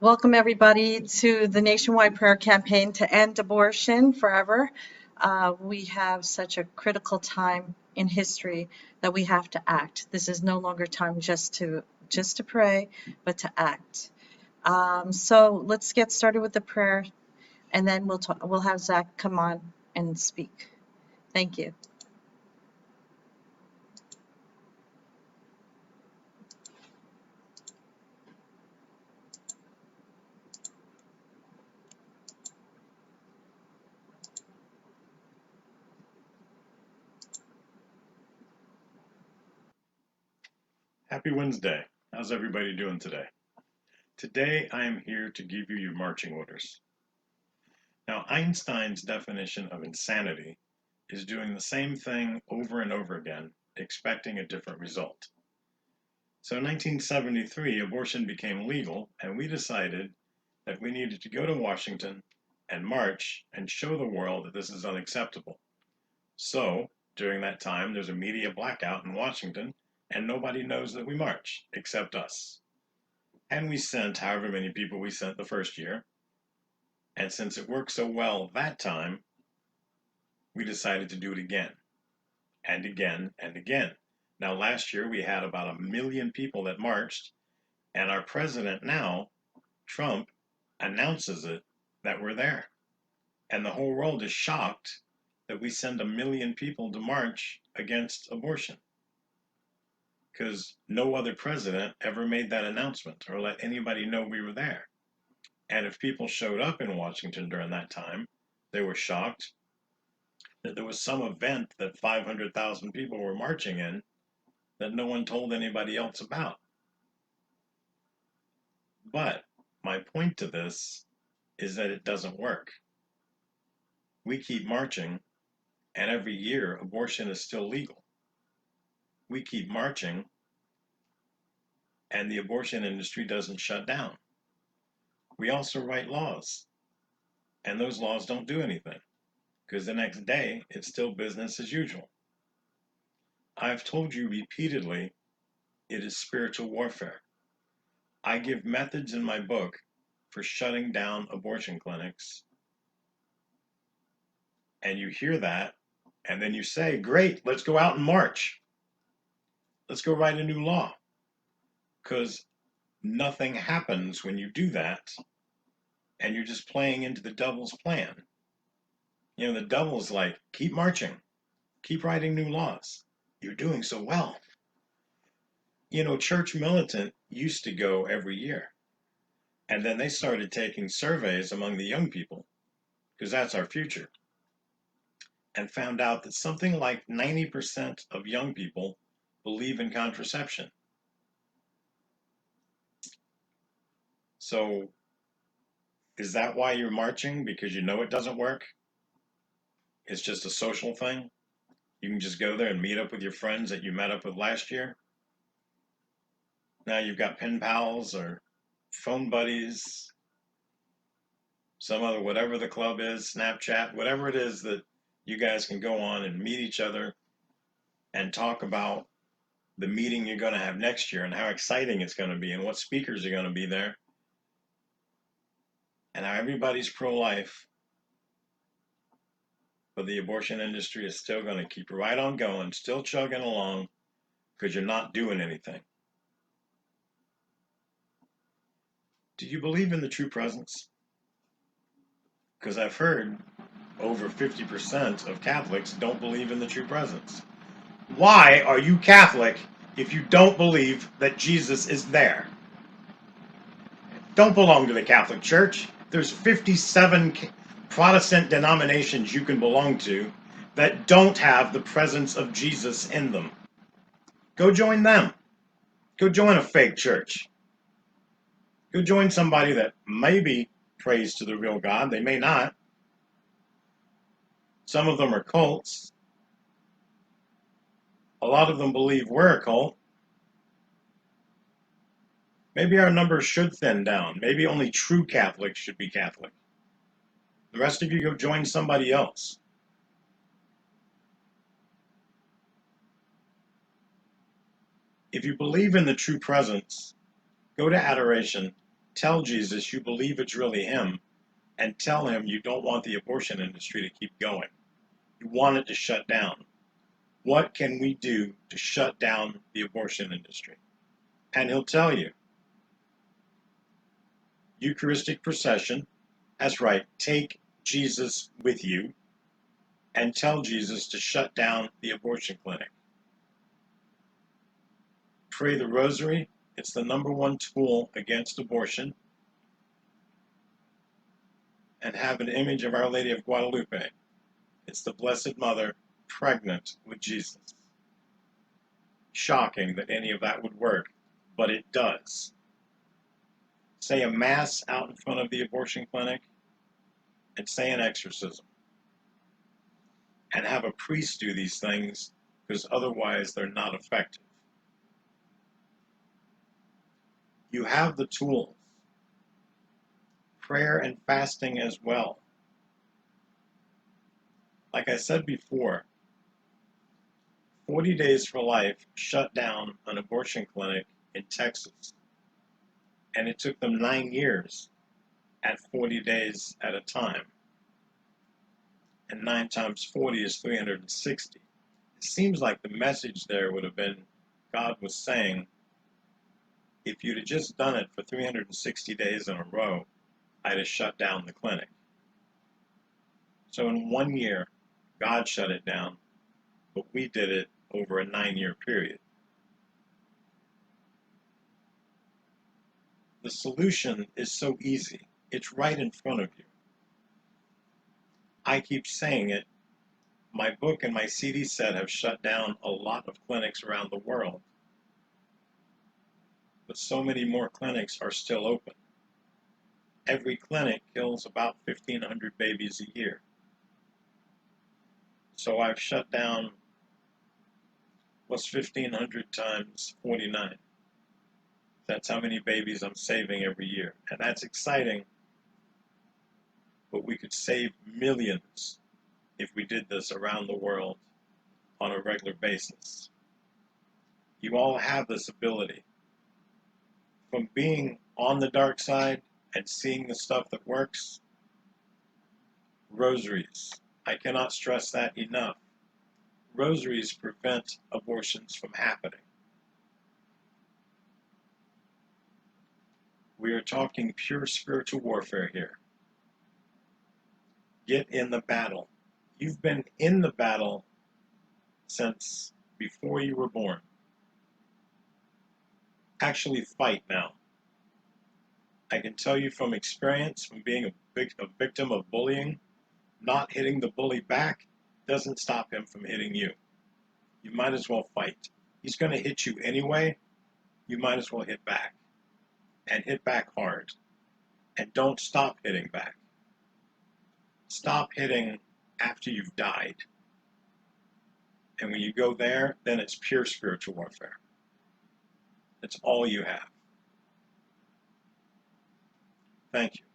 Welcome, everybody, to the nationwide prayer campaign to end abortion forever. We have such a critical time in history that we have to act. This is no longer time just to pray, but to act. So let's get started with the prayer, and then we'll have Zach come on and speak. Thank you. Happy Wednesday. How's everybody doing today? Today I am here to give you your marching orders. Now, Einstein's definition of insanity is doing the same thing over and over again, expecting a different result. So in 1973, abortion became legal, and we decided that we needed to go to Washington and march and show the world that this is unacceptable. So during that time, there's a media blackout in Washington, and nobody knows that we march except us. And we sent however many people we sent the first year. And since it worked so well that time, we decided to do it again and again and again. Now, last year we had about 1 million people that marched, and our president now, Trump, announces it that we're there. And the whole world is shocked that we send 1 million people to march against abortion, because no other president ever made that announcement or let anybody know we were there. And if people showed up in Washington during that time, they were shocked that there was some event that 500,000 people were marching in that no one told anybody else about. But my point to this is that it doesn't work. We keep marching, and every year abortion is still legal. We keep marching, and the abortion industry doesn't shut down. We also write laws, and those laws don't do anything, because the next day it's still business as usual. I've told you repeatedly, it is spiritual warfare. I give methods in my book for shutting down abortion clinics, and you hear that, and then you say, great, let's go out and march. Let's go write a new law. Because nothing happens when you do that, and you're just playing into the devil's plan. You know, the devil's like, keep marching, keep writing new laws. You're doing so well. You know, Church Militant used to go every year. And then they started taking surveys among the young people, because that's our future, and found out that something like 90% of young people believe in contraception. So is that why you're marching? Because you know it doesn't work? It's just a social thing? You can just go there and meet up with your friends that you met up with last year? Now you've got pen pals or phone buddies, some other, whatever the club is, Snapchat, whatever it is that you guys can go on and meet each other and talk about the meeting you're going to have next year and how exciting it's going to be and what speakers are going to be there and how everybody's pro-life, but the abortion industry is still going to keep right on going, still chugging along, because you're not doing anything. Do you believe in the true presence? Because I've heard over 50% of Catholics don't believe in the true presence. Why are you Catholic if you don't believe that Jesus is there? Don't belong to the Catholic Church. There's 57 Protestant denominations you can belong to that don't have the presence of Jesus in them. Go join them. Go join a fake church. Go join somebody that maybe prays to the real God. They may not. Some of them are cults. A lot of them believe we're a cult. Maybe our numbers should thin down. Maybe only true Catholics should be Catholic. The rest of you go join somebody else. If you believe in the true presence, go to adoration Tell Jesus you believe it's really him, and tell him you don't want the abortion industry to keep going. You want it to shut down. What can we do to shut down the abortion industry? And he'll tell you. Eucharistic procession, that's right, take Jesus with you and tell Jesus to shut down the abortion clinic. Pray the rosary, it's the #1 tool against abortion. And have an image of Our Lady of Guadalupe. It's the Blessed Mother pregnant with Jesus. Shocking that any of that would work, but it does. Say a mass out in front of the abortion clinic and say an exorcism. And have a priest do these things, because otherwise they're not effective. You have the tools. Prayer and fasting as well. Like I said before, 40 Days for Life shut down an abortion clinic in Texas. And it took them 9 years at 40 days at a time. And 9 times 40 is 360. It seems like the message there would have been, God was saying, if you'd have just done it for 360 days in a row, I'd have shut down the clinic. So in 1 year, God shut it down, but we did it over a 9-year period. The solution is so easy. It's right in front of you. I keep saying it. My book and my CD set have shut down a lot of clinics around the world. But so many more clinics are still open. Every clinic kills about 1,500 babies a year. So I've shut down, what's 1,500 times 49? That's how many babies I'm saving every year. And that's exciting, but we could save millions if we did this around the world on a regular basis. You all have this ability. From being on the dark side and seeing the stuff that works, rosaries. I cannot stress that enough. Rosaries prevent abortions from happening. We are talking pure spiritual warfare here. Get in the battle. You've been in the battle since before you were born. Actually fight now. I can tell you from experience, from being a victim of bullying, not hitting the bully back doesn't stop him from hitting you. You might as well fight. He's going to hit you anyway. You might as well hit back. And hit back hard. And don't stop hitting back. Stop hitting after you've died. And when you go there, then it's pure spiritual warfare. That's all you have. Thank you.